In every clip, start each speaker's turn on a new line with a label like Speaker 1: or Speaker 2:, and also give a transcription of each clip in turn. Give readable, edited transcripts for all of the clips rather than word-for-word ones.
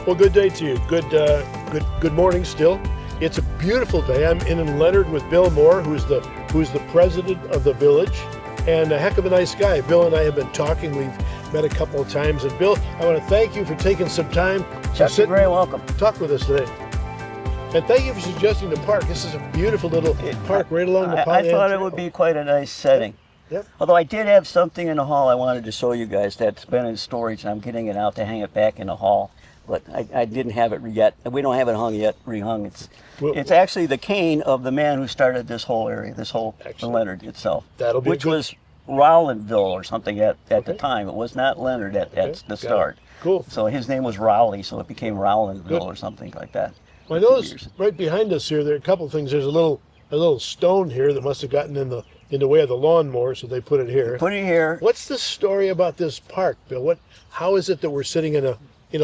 Speaker 1: Well, good day to you. Good morning still. It's a beautiful day. I'm in Leonard with Bill Moore, who's the president of the village, and a heck of a nice guy. Bill and I have been talking. We've met a couple of times. And Bill, I want to thank you for taking some time to sit
Speaker 2: You're very welcome.
Speaker 1: talk with us today. And thank you for suggesting the park. This is a beautiful little park right along the Polly
Speaker 2: I thought
Speaker 1: Trail.
Speaker 2: it would be quite a nice setting.
Speaker 1: Yep.
Speaker 2: Although I did have something in the hall I wanted to show you guys that's been in storage, and I'm getting it out to hang it back in the hall. But I didn't have it yet. We don't have it hung yet, rehung. It's actually the cane of the man who started this whole area, this whole Leonard itself.
Speaker 1: That'll be
Speaker 2: which
Speaker 1: good.
Speaker 2: was Rowlandville or something at the time. It was not Leonard at the start.
Speaker 1: Cool.
Speaker 2: So his name was Rowley, so it became Rowlandville or something like that.
Speaker 1: Well, I noticed right behind us here, there are a couple of things. There's a little stone here that must have gotten in the way of the lawnmower, so they put it here.
Speaker 2: Put it here.
Speaker 1: What's the story about this park, Bill? How is it that we're sitting in a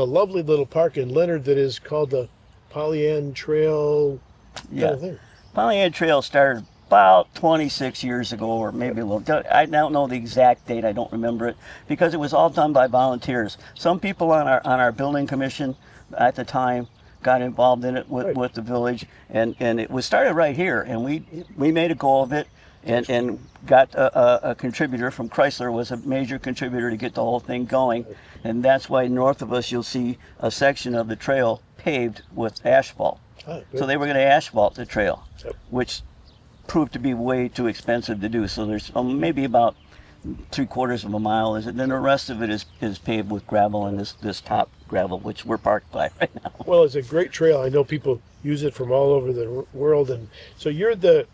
Speaker 1: lovely little park in Leonard that is called the Polly Trail kind of thing?
Speaker 2: Polly Trail started about 26 years ago, or maybe a little. I don't know the exact date. I don't remember it because it was all done by volunteers. Some people on our building commission at the time got involved in it with the village, and it was started right here, and we made a go of it. And got a contributor from Chrysler, was a major contributor to get the whole thing going. And that's why north of us you'll see a section of the trail paved with asphalt. So they were going to asphalt the trail, which proved to be way too expensive to do. So there's maybe about 3/4 of a mile, and then the rest of it is paved with gravel, and this top gravel, which we're parked by right now.
Speaker 1: Well, it's a great trail. I know people use it from all over the world. And so you're the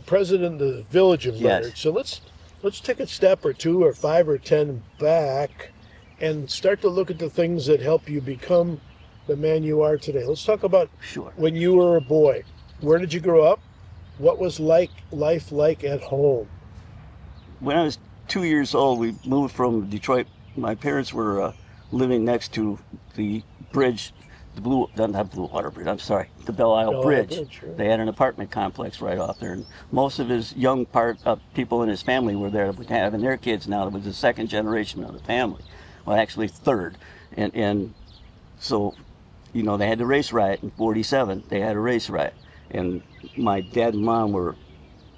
Speaker 1: president of the village of Leonard.
Speaker 2: Yes.
Speaker 1: So let's take a step or two or 5 or 10 back and start to look at the things that help you become the man you are today. Let's talk about when you were a boy. Where did you grow up? What was life like at home?
Speaker 2: When I was 2 years old, we moved from Detroit. My parents were living next to the bridge, the Blue Water Bridge, I'm sorry, the Belle Isle Bridge.
Speaker 1: Sure.
Speaker 2: They had an apartment complex right off there, and most of his young people in his family were there, having their kids now. It was the second generation of the family, well, actually third, and so, they had the race riot in '47. They had a race riot, and my dad and mom were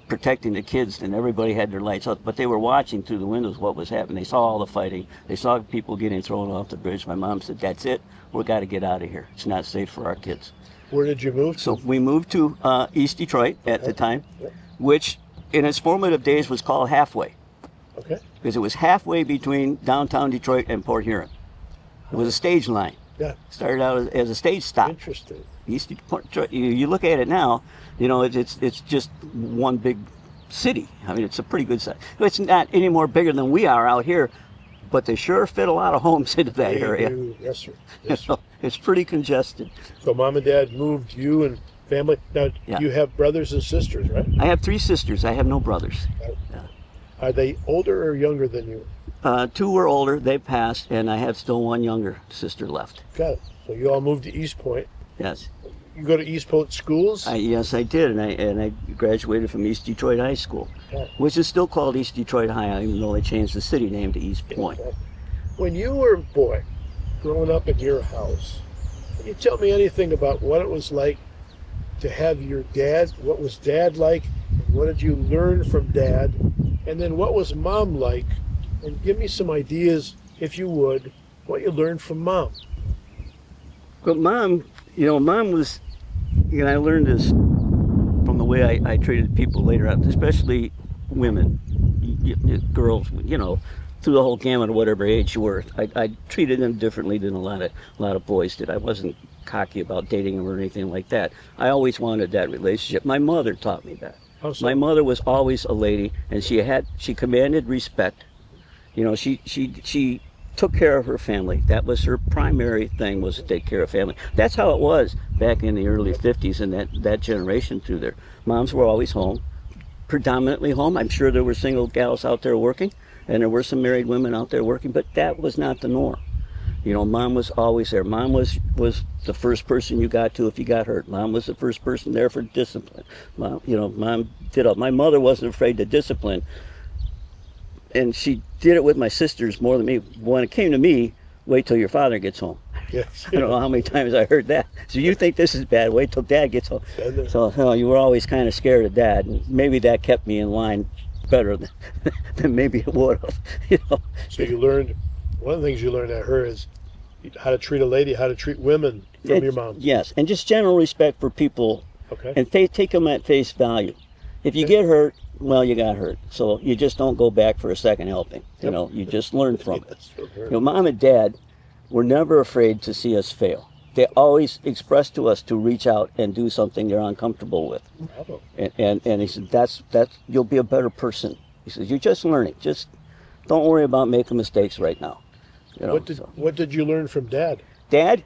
Speaker 2: protecting the kids, and everybody had their lights up, but they were watching through the windows what was happening. They saw all the fighting. They saw people getting thrown off the bridge. My mom said, "That's it. We got to get out of here. It's not safe for our kids."
Speaker 1: Where did you move to?
Speaker 2: So we moved to East Detroit at the time, which in its formative days was called Halfway.
Speaker 1: Okay.
Speaker 2: Because it was halfway between downtown Detroit and Port Huron. It was a stage line.
Speaker 1: Yeah.
Speaker 2: Started out as a stage stop.
Speaker 1: Interesting.
Speaker 2: East Detroit. You look at it now, it's just one big city. I mean, it's a pretty good size. It's not any more bigger than we are out here, but they sure fit a lot of homes into that area.
Speaker 1: Yes, sir. Yes, sir.
Speaker 2: It's pretty congested.
Speaker 1: So mom and dad moved you and family. Now, you have brothers and sisters, right?
Speaker 2: I have 3 sisters. I have no brothers.
Speaker 1: Are they older or younger than you?
Speaker 2: 2 were older. They passed, and I have still 1 younger sister left.
Speaker 1: Got it. So you all moved to East Point.
Speaker 2: Yes.
Speaker 1: You go to East Point schools?
Speaker 2: Yes, I did, and I graduated from East Detroit High School, which is still called East Detroit High, even though they changed the city name to East Point.
Speaker 1: When you were a boy, growing up in your house, can you tell me anything about what it was like to have your dad? What was dad like? And what did you learn from dad? And then what was mom like? And give me some ideas, if you would, what you learned from mom.
Speaker 2: But mom was, I learned this from the way I treated people later on, especially women, girls, through the whole gamut of whatever age you were. I treated them differently than a lot of boys did. I wasn't cocky about dating them or anything like that. I always wanted that relationship. My mother taught me that. My mother was always a lady, and she commanded respect. She took care of her family. That was her primary thing, was to take care of family. That's how it was back in the early 50s and that generation through there. Moms were always home, predominantly home. I'm sure there were single gals out there working, and there were some married women out there working, but that was not the norm. Mom was always there. Mom was the first person you got to if you got hurt. Mom was the first person there for discipline. Mom did all. My mother wasn't afraid to discipline, and she did it with my sisters more than me. When it came to me, wait till your father gets home.
Speaker 1: Yes.
Speaker 2: I don't know how many times I heard that. So you think this is bad? Wait till Dad gets home.
Speaker 1: Been there.
Speaker 2: So you were always kind of scared of Dad, and maybe that kept me in line better than maybe it would have. You know.
Speaker 1: So you learned, one of the things you learned at her is how to treat a lady, how to treat women from your mom.
Speaker 2: Yes, and just general respect for people,
Speaker 1: Okay.
Speaker 2: and take them at face value. If you get hurt, well, you got hurt. So you just don't go back for a second helping. You
Speaker 1: Yep.
Speaker 2: know, you just learn from it.
Speaker 1: Yes, from her.
Speaker 2: You know, Mom and Dad were never afraid to see us fail. They always expressed to us to reach out and do something they're uncomfortable with.
Speaker 1: Bravo.
Speaker 2: And he said, that's you'll be a better person. He says, you're just learning. Just don't worry about making mistakes right now. You know,
Speaker 1: What did you learn from Dad?
Speaker 2: Dad,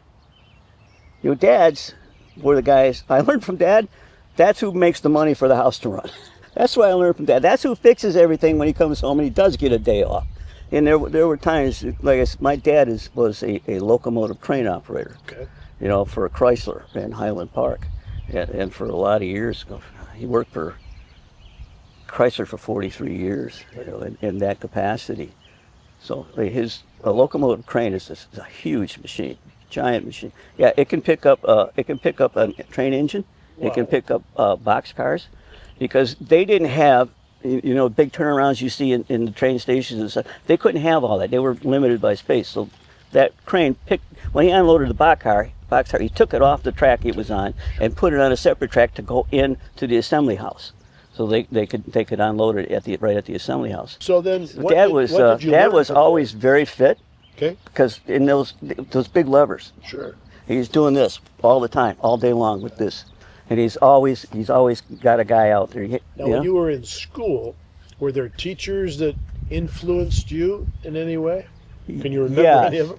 Speaker 2: dads were the guys. I learned from Dad, that's who makes the money for the house to run. That's what I learned from Dad. That's who fixes everything when he comes home and he does get a day off. And there were times, like I said, my dad was a locomotive train operator,
Speaker 1: Okay.
Speaker 2: you know, for Chrysler in Highland Park. And for a lot of years, he worked for Chrysler for 43 years, you know, in that capacity. So a locomotive crane is a huge machine, giant machine. Yeah, it can pick up a train engine.
Speaker 1: Wow.
Speaker 2: It can pick up box cars, because they didn't have, you know, big turnarounds you see in the train stations and stuff. They couldn't have all that. They were limited by space. So that crane when he unloaded the box car, he took it off the track it was on and put it on a separate track to go into the assembly house. So they could unload it right at the assembly house.
Speaker 1: So then,
Speaker 2: Dad was always very fit,
Speaker 1: Okay.
Speaker 2: because in those big levers,
Speaker 1: Sure.
Speaker 2: he's doing this all the time, all day long with this, and he's always got a guy out there.
Speaker 1: Now, when you were in school, were there teachers that influenced you in any way? Can you remember any of them?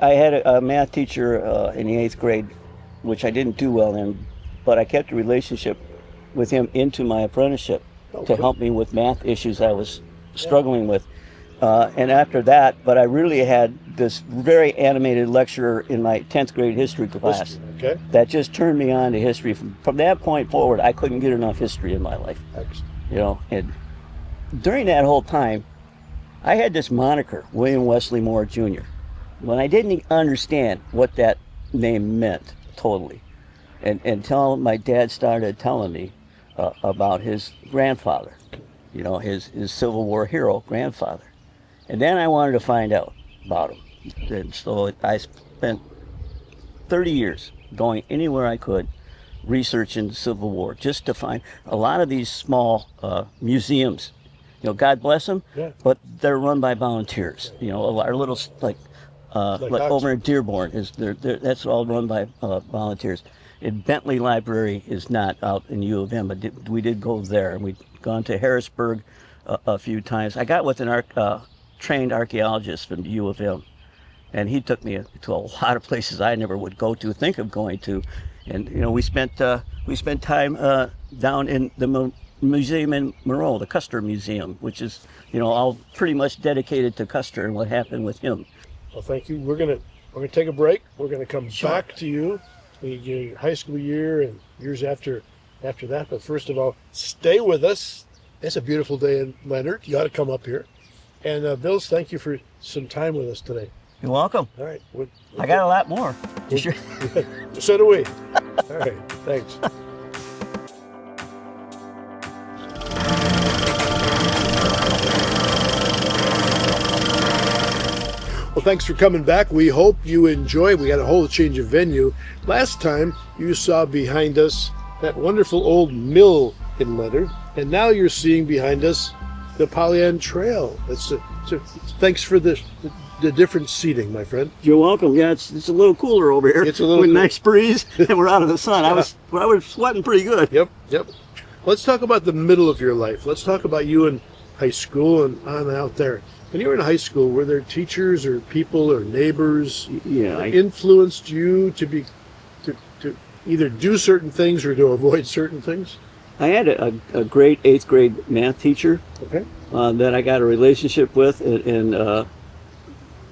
Speaker 2: I had a math teacher in the 8th grade, which I didn't do well in, but I kept a relationship with him into my apprenticeship
Speaker 1: Okay.
Speaker 2: to help me with math issues I was struggling with. And after that, but I really had this very animated lecturer in my 10th grade history class
Speaker 1: Okay.
Speaker 2: that just turned me on to history. From that point forward, I couldn't get enough history in my life.
Speaker 1: Excellent.
Speaker 2: You know, and during that whole time, I had this moniker, William Wesley Moore Jr., when I didn't understand what that name meant totally, until my dad started telling me about his grandfather, you know, his Civil War hero grandfather. And then I wanted to find out about him. And so I spent 30 years going anywhere I could, researching the Civil War, just to find a lot of these small museums. You know, God bless them,
Speaker 1: Yeah.
Speaker 2: but they're run by volunteers. You know, our little, like over in Dearborn, that's all run by volunteers. And Bentley Library is not out in U of M, but we did go there, and we'd gone to Harrisburg a few times. I got with an trained archaeologist from U of M, and he took me to a lot of places I never would go to, think of going to. And you know, we spent time down in the museum in Monroe, the Custer Museum, which is, you know, all pretty much dedicated to Custer and what happened with him.
Speaker 1: Well, thank you. We're gonna take a break. We're gonna come back to you, your high school year and years after that. But first of all, stay with us. It's a beautiful day in Leonard. You ought to come up here. And Bills, thank you for some time with us today.
Speaker 2: You're welcome.
Speaker 1: All right.
Speaker 2: I got a lot more. You sure?
Speaker 1: So do we. All right. Thanks. Well, thanks for coming back. We hope you enjoyed. We got a whole change of venue. Last time you saw behind us that wonderful old mill in Leonard, and now you're seeing behind us the Pollyant Trail. Thanks for the different seating, my friend.
Speaker 2: You're welcome. Yeah, it's a little cooler over here.
Speaker 1: It's a little
Speaker 2: with
Speaker 1: cool.
Speaker 2: Nice breeze, and we're out of the sun. I was sweating pretty good.
Speaker 1: Yep. Let's talk about the middle of your life. Let's talk about you in high school and on out there. When you were in high school, were there teachers or people or neighbors that influenced you to either do certain things or to avoid certain things?
Speaker 2: I had a great 8th grade math teacher
Speaker 1: Okay.
Speaker 2: that I got a relationship with, and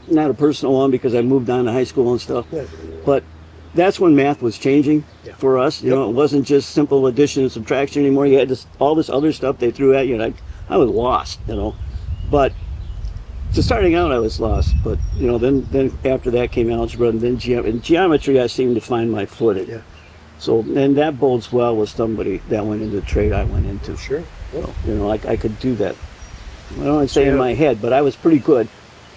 Speaker 2: not a personal one because I moved on to high school and stuff.
Speaker 1: Yeah.
Speaker 2: But that's when math was changing for us. You know, it wasn't just simple addition and subtraction anymore. You had all this other stuff they threw at you, and I was lost, you know. But So starting out, I was lost, but you know, then after that came algebra, and then geometry. I seemed to find my footing.
Speaker 1: Yeah.
Speaker 2: So, and that bodes well with somebody that went into the trade I went into.
Speaker 1: Sure.
Speaker 2: So, you know, I could do that. I don't want to say
Speaker 1: Yeah.
Speaker 2: in my head, but I was pretty good.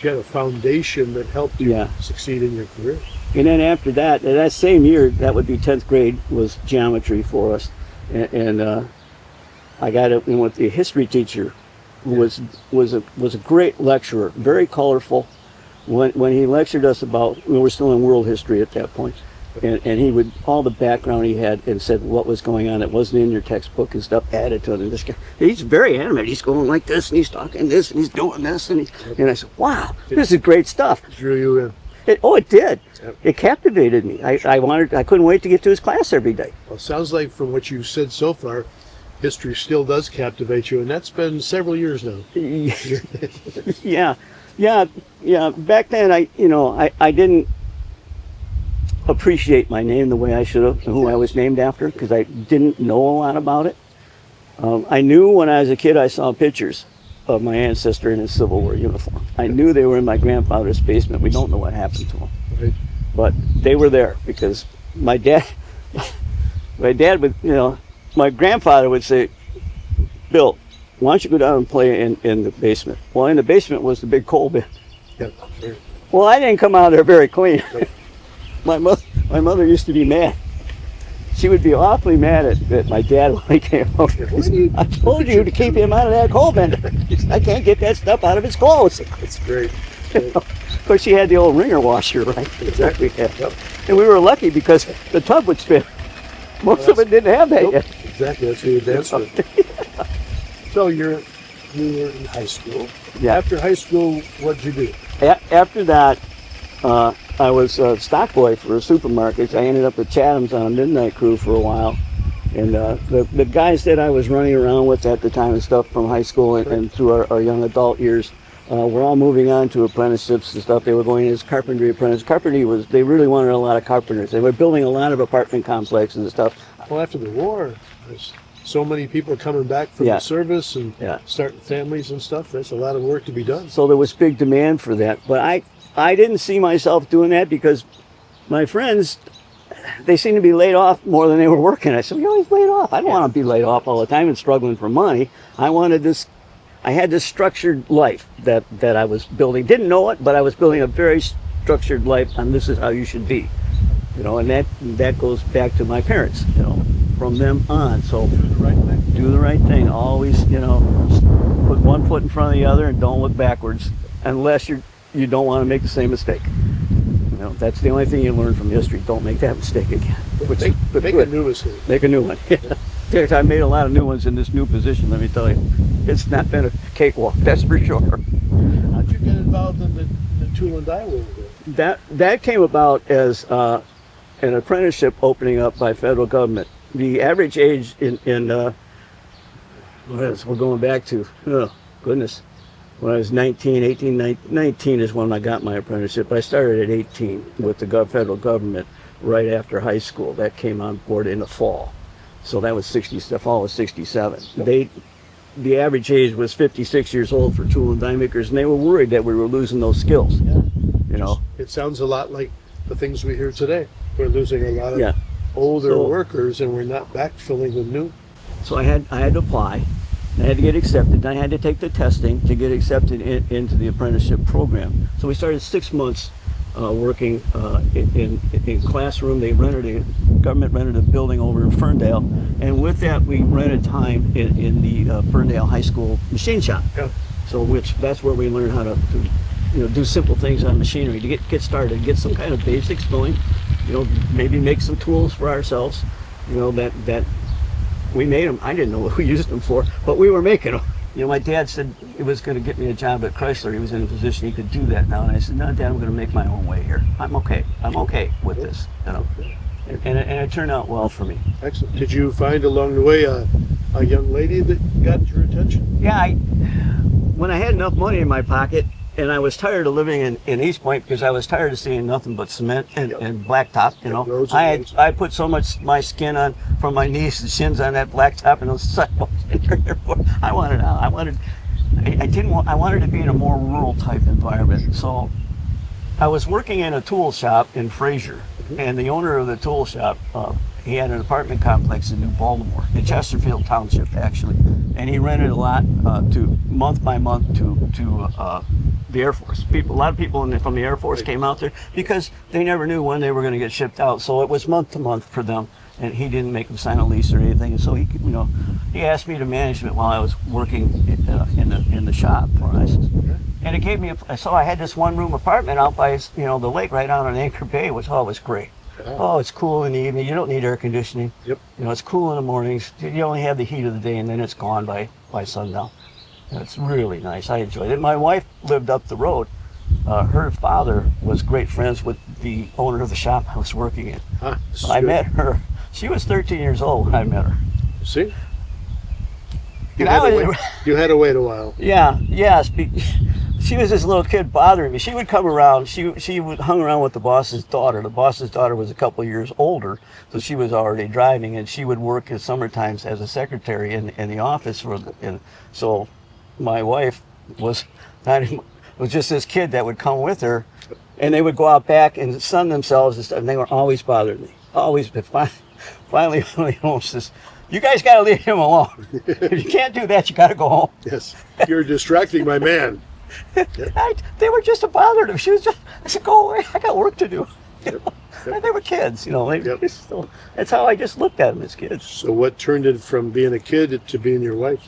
Speaker 1: You had a foundation that helped you
Speaker 2: Yeah.
Speaker 1: succeed in your career.
Speaker 2: And then after that, that same year, that would be 10th grade, was geometry for us. And I got it with the history teacher, who was a great lecturer, very colorful. When he lectured us about, we were still in world history at that point, and he would, all the background he had and said what was going on that wasn't in your textbook and stuff, added to it. And this guy, he's very animated. He's going like this, and he's talking this, and he's doing this, and I said, wow, this is great stuff.
Speaker 1: Drew you in.
Speaker 2: It did.
Speaker 1: Yep.
Speaker 2: It captivated me. I couldn't wait to get to his class every day.
Speaker 1: Well, it sounds like from what you've said so far, history still does captivate you, and that's been several years now.
Speaker 2: yeah. Back then, I didn't appreciate my name the way I should have, and who I was named after, because I didn't know a lot about it. I knew when I was a kid, I saw pictures of my ancestor in his Civil War uniform. I knew they were in my grandfather's basement. We don't know what happened to them,
Speaker 1: Right.
Speaker 2: but they were there because my dad would, my grandfather would say, Bill, why don't you go down and play in the basement? Well, in the basement was the big coal bin.
Speaker 1: Yeah, sure.
Speaker 2: Well, I didn't come out there very clean. My mother used to be mad. She would be awfully mad at my dad when he came home. I told you to keep him out of that coal bin. I can't get that stuff out of his clothes.
Speaker 1: It's great.
Speaker 2: Of course, she had the old wringer washer, right?
Speaker 1: Exactly.
Speaker 2: Yeah.
Speaker 1: Yep.
Speaker 2: And we were lucky because the tub would spin. Most of it didn't have that
Speaker 1: Nope.
Speaker 2: yet.
Speaker 1: Exactly. That's who you danced with. So you were in high school.
Speaker 2: Yeah.
Speaker 1: After high school, what'd you do?
Speaker 2: After that, I was a stock boy for a supermarket. I ended up at Chatham's on a midnight crew for a while. And the guys that I was running around with at the time and stuff from high school and through our young adult years were all moving on to apprenticeships and stuff. They were going as carpentry apprentices. They really wanted a lot of carpenters. They were building a lot of apartment complexes and stuff.
Speaker 1: Well, after the war, there's so many people coming back from
Speaker 2: Yeah.
Speaker 1: the service and
Speaker 2: Yeah.
Speaker 1: starting families and stuff. There's a lot of work to be done.
Speaker 2: So there was big demand for that. But I didn't see myself doing that because my friends, they seemed to be laid off more than they were working. I said, you're always laid off. I don't want to be laid off all the time and struggling for money. I had this structured life that I was building. Didn't know it, but I was building a very structured life, and this is how you should be. And that goes back to my parents, from them on. So
Speaker 1: Doing the right thing.
Speaker 2: do the right thing. Always, put one foot in front of the other and don't look backwards unless you don't want to make the same mistake. That's the only thing you learn from history. Don't make that mistake again.
Speaker 1: Make a new mistake.
Speaker 2: Make a new one. In fact, I made a lot of new ones in this new position, let me tell you. It's not been a cakewalk, that's for sure.
Speaker 1: How'd you get involved in the tool and die world?
Speaker 2: That came about as an apprenticeship opening up by federal government. The average age we're going back to, oh goodness, when I was 19 is when I got my apprenticeship. I started at 18 with the federal government right after high school. That came on board in the fall. So that was the fall was 67. The average age was 56 years old for tool and die makers, and they were worried that we were losing those skills.
Speaker 1: Yeah. It sounds a lot like the things we hear today. We're losing a lot of older workers, and we're not backfilling with new.
Speaker 2: So I had to apply. I had to get accepted. I had to take the testing to get accepted into the apprenticeship program. So we started 6 months working in classroom. Government rented a building over in Ferndale, and with that we rented time in the Ferndale High School machine shop.
Speaker 1: Yeah.
Speaker 2: So that's where we learned how to do simple things on machinery to get started, get some kind of basics going. Maybe make some tools for ourselves. That we made them. I didn't know what we used them for, but we were making them. My dad said he was going to get me a job at Chrysler. He was in a position he could do that now. And I said, no, Dad, I'm going to make my own way here. I'm okay with this. And it turned out well for me.
Speaker 1: Excellent. Did you find along the way a young lady that got your attention?
Speaker 2: Yeah, when I had enough money in my pocket, and I was tired of living in East Point because I was tired of seeing nothing but cement and blacktop.
Speaker 1: Roads and roads.
Speaker 2: I put so much my skin on from my knees and shins on that blacktop and those sidewalks. I wanted out. I didn't want, I wanted to be in a more rural type environment. So I was working in a tool shop in Fraser, and the owner of the tool shop, he had an apartment complex in New Baltimore, in Chesterfield Township actually, and he rented a lot to month by month to the Air Force. People, a lot of people from the Air Force came out there because they never knew when they were going to get shipped out. So it was month to month for them, and he didn't make them sign a lease or anything. And so he, he asked me to manage it while I was working in the shop for ISIS. And it gave me, so I had this one-room apartment out by, the lake right out on Anchor Bay, which was great. Oh, it's cool in the evening. You don't need air conditioning.
Speaker 1: Yep.
Speaker 2: It's cool in the mornings. You only have the heat of the day, and then it's gone by sundown. It's really nice. I enjoyed it. My wife lived up the road. Her father was great friends with the owner of the shop I was working in. I met her. She was 13 years old when I met her.
Speaker 1: See? You had to wait a while.
Speaker 2: Yeah, yes. She was this little kid bothering me. She would come around. She hung around with the boss's daughter. The boss's daughter was a couple years older, so she was already driving, and she would work in summer times as a secretary in the office. So my wife was just this kid that would come with her, and they would go out back and sun themselves and stuff, and they were always bothering me. Always. But finally, says, "You guys got to leave him alone. If you can't do that, you got to go home."
Speaker 1: Yes, you're distracting my man.
Speaker 2: They were just a bother to me. I said, "Go away. I got work to do."
Speaker 1: Yep.
Speaker 2: And they were kids,
Speaker 1: Yep.
Speaker 2: That's how I just looked at them as kids.
Speaker 1: So what turned it from being a kid to being your wife?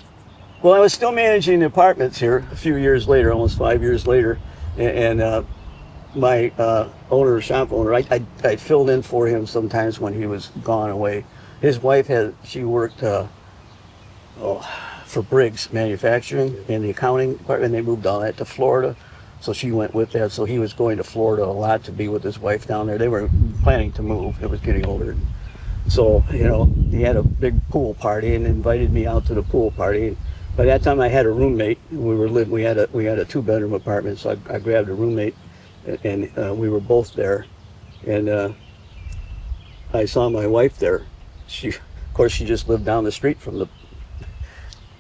Speaker 2: Well, I was still managing the apartments here a few years later, almost 5 years later, and my shop owner, I filled in for him sometimes when he was gone away. His wife she worked for Briggs Manufacturing in the accounting department. They moved all that to Florida, so she went with that. So he was going to Florida a lot to be with his wife down there. They were planning to move. It was getting older. So, he had a big pool party and invited me out to the pool party. By that time I had a roommate. We had a 2-bedroom apartment, so I grabbed a roommate, and we were both there. And I saw my wife there. Of course, she just lived down the street from the.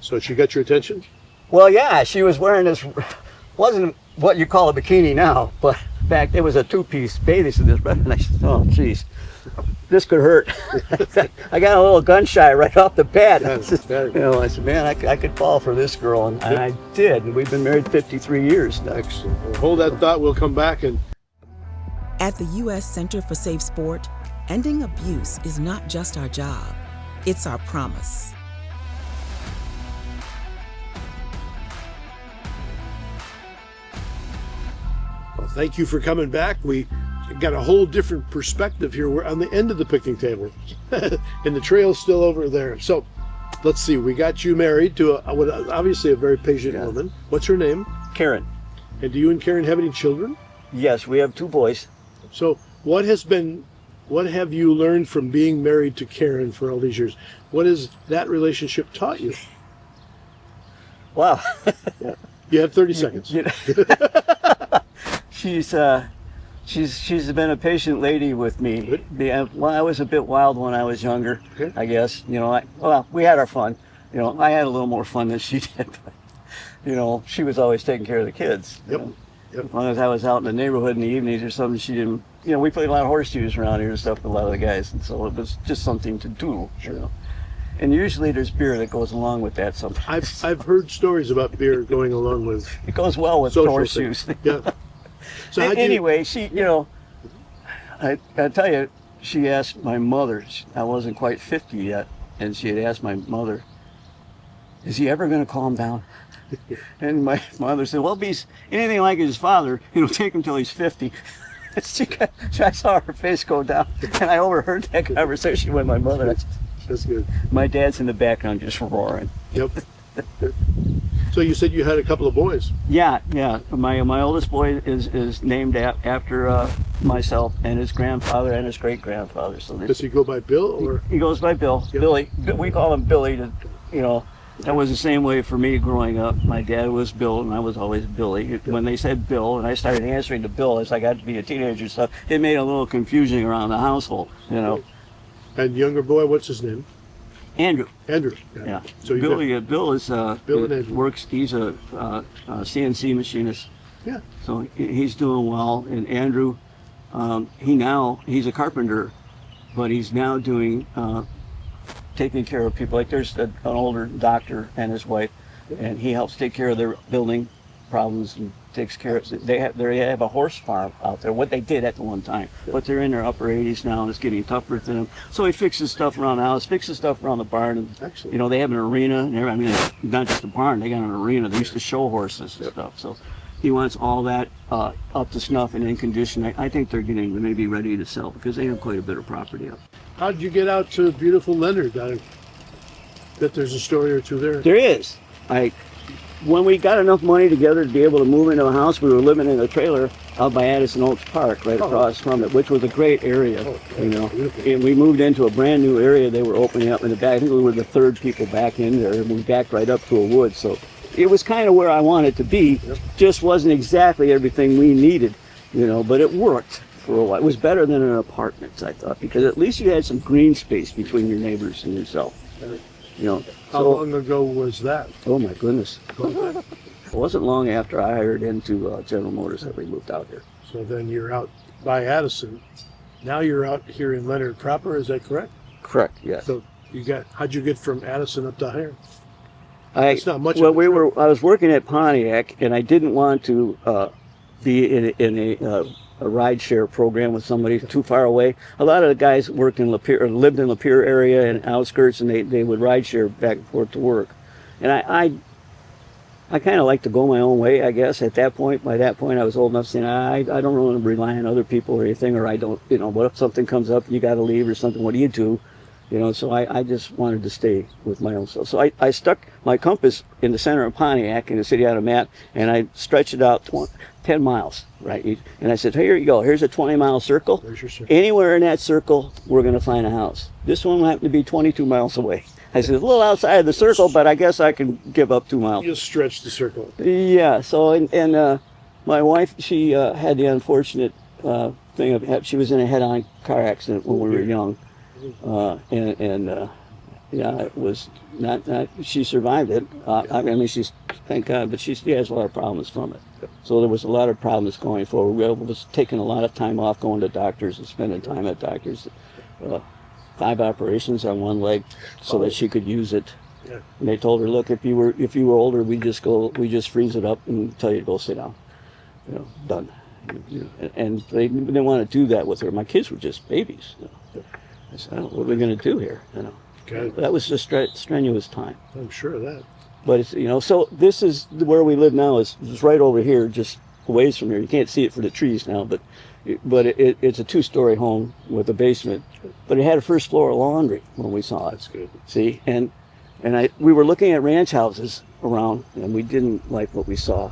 Speaker 1: So she got your attention?
Speaker 2: Well, yeah, she was wearing this, wasn't what you call a bikini now, but back it was a 2-piece bathing suit. And I said, "Oh, geez, this could hurt." I got a little gun shy right off the bat. I said, "Man, I could fall for this girl," and I did. And we've been married 53 years now.
Speaker 1: Excellent. Well, hold that thought. We'll come back and.
Speaker 3: At the U.S. Center for Safe Sport, ending abuse is not just our job; it's our promise.
Speaker 1: Well, thank you for coming back. We got a whole different perspective here. We're on the end of the picnic table, and the trail's still over there. So, let's see. We got you married to obviously a very patient woman. What's her name?
Speaker 2: Karen.
Speaker 1: And do you and Karen have any children?
Speaker 2: Yes, we have 2 boys.
Speaker 1: So, what have you learned from being married to Karen for all these years? What has that relationship taught you?
Speaker 2: Wow.
Speaker 1: You have 30 seconds.
Speaker 2: She's been a patient lady with me.
Speaker 1: Good.
Speaker 2: Yeah, well, I was a bit wild when I was younger,
Speaker 1: Okay.
Speaker 2: I guess. We had our fun. I had a little more fun than she did. But, she was always taking care of the kids.
Speaker 1: Yep. Yep.
Speaker 2: As long as I was out in the neighborhood in the evenings or something, she didn't. We played a lot of horseshoes around here and stuff with a lot of the guys, and so it was just something to do.
Speaker 1: Sure.
Speaker 2: And usually there's beer that goes along with that sometimes.
Speaker 1: I've heard stories about beer going along with.
Speaker 2: It goes well with
Speaker 1: social
Speaker 2: horseshoes.
Speaker 1: things. Yeah. So
Speaker 2: Anyway, she, I tell you, she asked my mother, I wasn't quite 50 yet, and she had asked my mother, "Is he ever going to calm down?" And my mother said, "Well, if he's anything like his father, it'll take him till he's 50. I saw her face go down, and I overheard that conversation with my mother.
Speaker 1: That's good.
Speaker 2: My dad's in the background just roaring.
Speaker 1: Yep. So you said you had a couple of boys.
Speaker 2: Yeah. My oldest boy is named after myself and his grandfather and his great grandfather. So
Speaker 1: Does he go by Bill or?
Speaker 2: he goes by Bill.
Speaker 1: Yep.
Speaker 2: Billy. We call him Billy. That was the same way for me growing up. My dad was Bill, and I was always Billy. When they said Bill, and I started answering to Bill as I got to be a teenager, and stuff, it made a little confusing around the household.
Speaker 1: And younger boy, what's his name?
Speaker 2: Andrew.
Speaker 1: Andrew.
Speaker 2: Yeah.
Speaker 1: So you
Speaker 2: Billy, Bill is
Speaker 1: Bill and Andrew.
Speaker 2: works. He's a CNC machinist.
Speaker 1: Yeah.
Speaker 2: So he's doing well. And Andrew, he's a carpenter, but he's now doing taking care of people. Like there's an older doctor and his wife, and he helps take care of their building problems and takes care of. They have a horse farm out there. What they did at the one time, but they're in their upper 80s now, and it's getting tougher for them. So he fixes stuff around the house, fixes stuff around the barn, and
Speaker 1: Excellent.
Speaker 2: you know they have an arena. And I mean, not just a barn; they got an arena. They used to show horses and stuff. So he wants all that up to snuff and in condition. I think they're getting maybe ready to sell because they have quite a bit of property up.
Speaker 1: How did you get out to beautiful Leonard? I bet there's a story or two there.
Speaker 2: There is. When we got enough money together to be able to move into a house, we were living in a trailer out by Addison Oaks Park, right across from it, which was a great area, you know.
Speaker 1: Beautiful.
Speaker 2: And we moved into a brand new area they were opening up in the back. I think we were the third people back in there, and we backed right up to a wood. So it was kind of where I wanted to be.
Speaker 1: Yep.
Speaker 2: Just wasn't exactly everything we needed, you know, but it worked for a while. It was better than an apartment, I thought, because at least you had some green space between your neighbors and yourself, you know.
Speaker 1: How long ago was that?
Speaker 2: Oh my goodness. It wasn't long after I hired into General Motors that we moved out here.
Speaker 1: So then you're out by Addison. Now you're out here in Leonard proper, is that correct?
Speaker 2: Correct, yes.
Speaker 1: So how'd you get from Addison up to here?
Speaker 2: I
Speaker 1: It's not much of
Speaker 2: well,
Speaker 1: a trip.
Speaker 2: I was working at Pontiac, and I didn't want to be in a ride share program with somebody too far away. A lot of the guys worked in Lapeer, or lived in Lapeer area and outskirts, and they would ride share back and forth to work. And I kind of like to go my own way, I guess. At that point, by that point, I was old enough saying I don't want to rely on other people or anything, or I don't, you know, what if something comes up, you got to leave or something? What do you do? You know, so I just wanted to stay with my own self. So I stuck my compass in the center of Pontiac in the city on a map, and I stretched it out 10 miles, right? And I said, here you go. Here's a 20-mile circle.
Speaker 1: There's your circle.
Speaker 2: Anywhere in that circle, we're going to find a house. This one happened to be 22 miles away. I said, a little outside of the circle, but I guess I can give up 2 miles.
Speaker 1: You just stretch the circle.
Speaker 2: Yeah, so, and my wife, she had the unfortunate thing of, she was in a head-on car accident when we were young. Yeah, it was not she survived it. I mean, she's, thank God, but she has a lot of problems from it. So there was a lot of problems going forward. We was taking a lot of time off, going to doctors and spending time at doctors. 5 operations on one leg so that she could use it.
Speaker 1: Yeah.
Speaker 2: And they told her, look, if you were older, we just freeze it up and tell you to go sit down. You know, done. You know, and they didn't want to do that with her. My kids were just babies. You know. I said, oh, what are we going to do here? You know,
Speaker 1: Okay.
Speaker 2: that was just strenuous time.
Speaker 1: I'm sure of that.
Speaker 2: But it's, you know, so this is where we live now. Is right over here, just a ways from here. You can't see it for the trees now, but it's a 2-story home with a basement. But it had a first floor laundry when we saw it.
Speaker 1: That's good.
Speaker 2: See, and we were looking at ranch houses around, and we didn't like what we saw.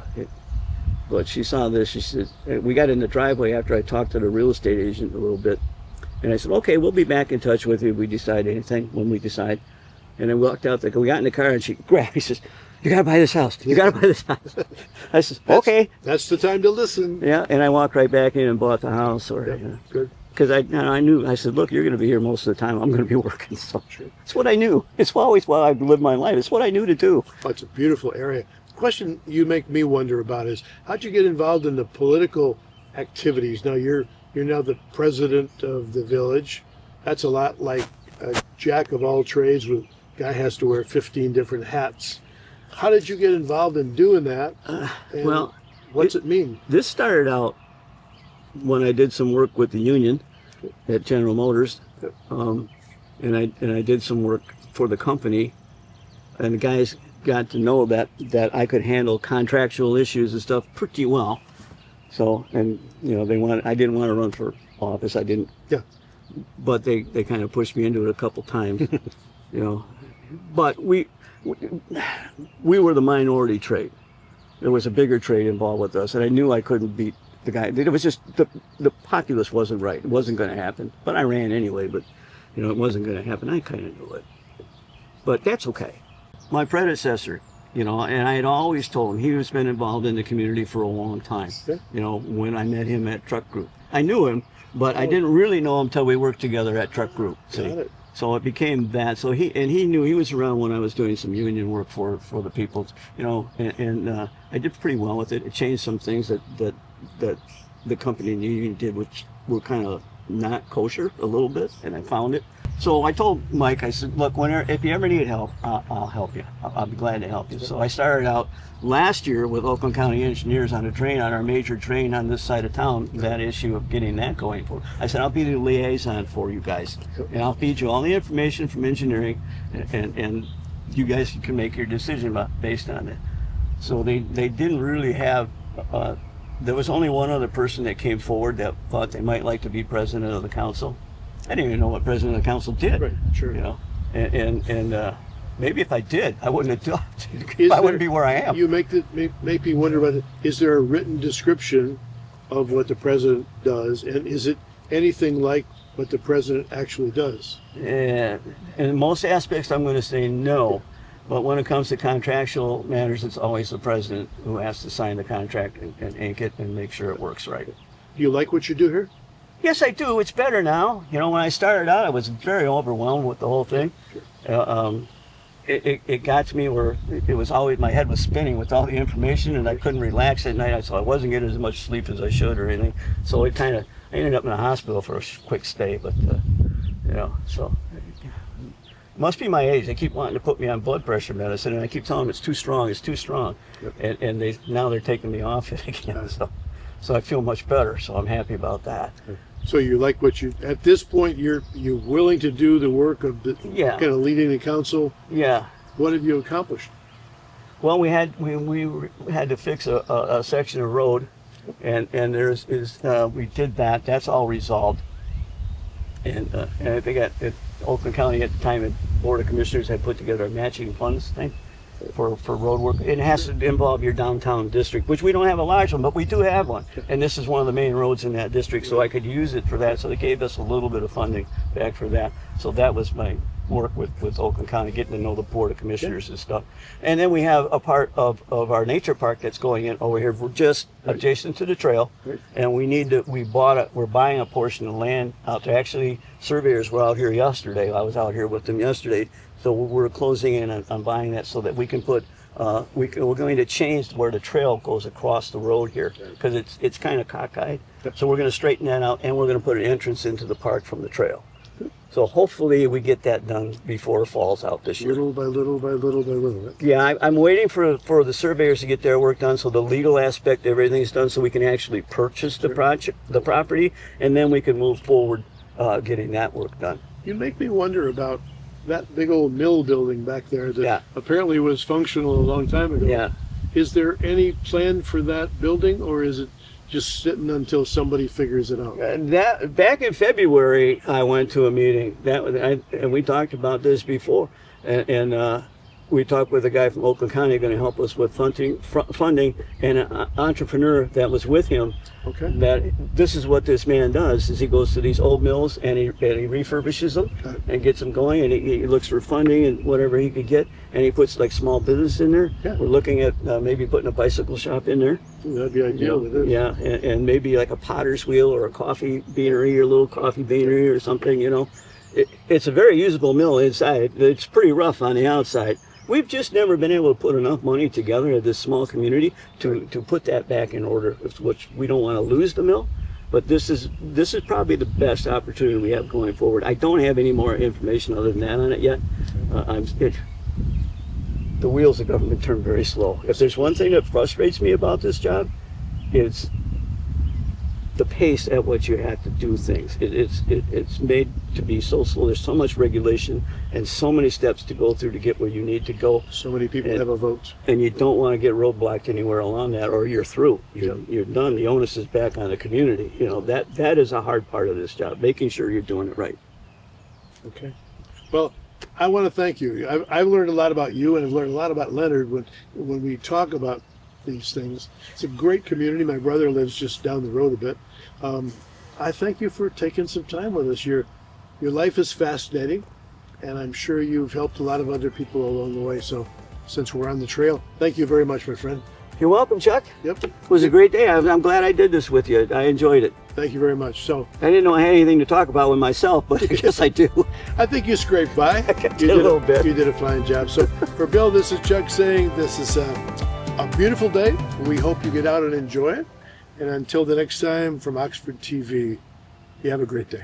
Speaker 2: But she saw this. She said, we got in the driveway after I talked to the real estate agent a little bit. And I said, okay, we'll be back in touch with you if we decide anything, when we decide. And I walked out there, we got in the car, and she grabbed, he says, you gotta buy this house. You gotta buy this house. I said, okay.
Speaker 1: That's the time to listen.
Speaker 2: Yeah, and I walked right back in and bought the house. Or,
Speaker 1: Yep, good.
Speaker 2: because I knew, I said, look, you're going to be here most of the time. I'm going to be working. So it's what I knew. It's always what I've lived my life. It's what I knew to do.
Speaker 1: Oh, it's a beautiful area. The question you make me wonder about is, how'd you get involved in the political activities? Now you're now the president of the village. That's a lot like a jack of all trades. With guy has to wear 15 different hats. How did you get involved in doing that? And
Speaker 2: well,
Speaker 1: what's it mean?
Speaker 2: This started out when I did some work with the union at General Motors, and I did some work for the company, and the guys got to know that I could handle contractual issues and stuff pretty well. So, and you know, I didn't want to run for office. I didn't.
Speaker 1: Yeah.
Speaker 2: But they kind of pushed me into it a couple times, you know. But we were the minority trade. There was a bigger trade involved with us, and I knew I couldn't beat the guy. It was just the populace wasn't right. It wasn't going to happen. But I ran anyway. But you know, it wasn't going to happen. I kind of knew it. But that's okay. My predecessor, you know, and I had always told him, he was been involved in the community for a long time.
Speaker 1: Yeah.
Speaker 2: You know, when I met him at Truck Group, I knew him, but I didn't really know him until we worked together at Truck Group. See?
Speaker 1: Got it.
Speaker 2: So it became that. So he knew, he was around when I was doing some union work for the people, you know, and I did pretty well with it. It changed some things that the company and the union did, which were kind of not kosher a little bit, and I found it. So I told Mike, I said, look, if you ever need help, I'll help you. I'll be glad to help you. So I started out last year with Oakland County Engineers on a drain, on our major drain on this side of town, that issue of getting that going for. I said, I'll be the liaison for you guys, and I'll feed you all the information from engineering, and you guys can make your decision based on it. So they didn't really have, there was only one other person that came forward that thought they might like to be president of the council. I didn't even know what president of the council did.
Speaker 1: Right, sure.
Speaker 2: You know, and maybe if I did, I wouldn't have done it. I wouldn't be where I am.
Speaker 1: You make me wonder about it. Is there a written description of what the president does, and is it anything like what the president actually does?
Speaker 2: And in most aspects, I'm going to say no. But when it comes to contractual matters, it's always the president who has to sign the contract and ink it and make sure it works right.
Speaker 1: Do you like what you do here?
Speaker 2: Yes, I do. It's better now. You know, when I started out, I was very overwhelmed with the whole thing. It got to me where it was always, my head was spinning with all the information, and I couldn't relax at night. So I wasn't getting as much sleep as I should or anything. So I ended up in the hospital for a quick stay. But you know, so it must be my age. They keep wanting to put me on blood pressure medicine, and I keep telling them it's too strong. It's too strong. Yep. And now they're taking me off it again. So I feel much better. So I'm happy about that.
Speaker 1: So you like what you, at this point, you're willing to do the work of kind of leading the council?
Speaker 2: Yeah.
Speaker 1: What have you accomplished?
Speaker 2: Well, we had to fix a section of road, and we did that. That's all resolved. And I think at Oakland County at the time, the Board of Commissioners had put together a matching funds thing for road work. It has to involve your downtown district, which we don't have a large one, but we do have one. And this is one of the main roads in that district, so I could use it for that. So they gave us a little bit of funding back for that. So that was my work with Oakland County, getting to know the Board of Commissioners and stuff. And then we have a part of our nature park that's going in over here. We're just adjacent to the trail, and we're buying a portion of land out there. Actually, surveyors were out here yesterday. I was out here with them yesterday. So we're closing in on buying that so that we can put, we're going to change where the trail goes across the road here, because it's kind of cockeyed. So we're going to straighten that out, and we're going to put an entrance into the park from the trail. So hopefully we get that done before fall's out this year.
Speaker 1: Little by little by little by little.
Speaker 2: Yeah, I'm waiting for the surveyors to get their work done, so the legal aspect, everything's done, so we can actually purchase the property, and then we can move forward getting that work done.
Speaker 1: You make me wonder about that big old mill building back there that apparently was functional a long time ago.
Speaker 2: Yeah.
Speaker 1: Is there any plan for that building, or is it just sitting until somebody figures it out?
Speaker 2: That back in February, I went to a meeting and we talked about this before, and we talked with a guy from Oakland County going to help us with funding, and an entrepreneur that was with him.
Speaker 1: Okay.
Speaker 2: That this is what this man does: is he goes to these old mills and he refurbishes them and gets them going, and he looks for funding and whatever he could get, and he puts like small business in there.
Speaker 1: Yeah.
Speaker 2: We're looking at maybe putting a bicycle shop in there.
Speaker 1: That'd be ideal with this.
Speaker 2: Yeah, and maybe like a potter's wheel or a coffee beanery or a little coffee beanery or something. You know, it's a very usable mill inside. It's pretty rough on the outside. We've just never been able to put enough money together in this small community to put that back in order, which we don't want to lose the mill. But this is probably the best opportunity we have going forward. I don't have any more information other than that on it yet. The wheels of government turn very slow. If there's one thing that frustrates me about this job, it's the pace at which you have to do things. It's made to be so slow. There's so much regulation and so many steps to go through to get where you need to go.
Speaker 1: So many people have a vote.
Speaker 2: And you don't want to get roadblocked anywhere along that, or you're through. You're done. The onus is back on the community. You know, that is a hard part of this job, making sure you're doing it right.
Speaker 1: Okay. Well, I want to thank you. I've learned a lot about you, and I've learned a lot about Leonard when we talk about these things. It's a great community. My brother lives just down the road a bit. I thank you for taking some time with us. Your life is fascinating, and I'm sure you've helped a lot of other people along the way. So since we're on the trail, thank you very much, my friend.
Speaker 2: You're welcome, Chuck.
Speaker 1: Yep.
Speaker 2: It was a great day. I'm glad I did this with you. I enjoyed it.
Speaker 1: Thank you very much. So
Speaker 2: I didn't know I had anything to talk about with myself, but I guess I do.
Speaker 1: I think you scraped by.
Speaker 2: I did a little bit.
Speaker 1: You did a fine job. So for Bill, this is Chuck saying this is a beautiful day. We hope you get out and enjoy it. And until the next time, from Oxford TV, you have a great day.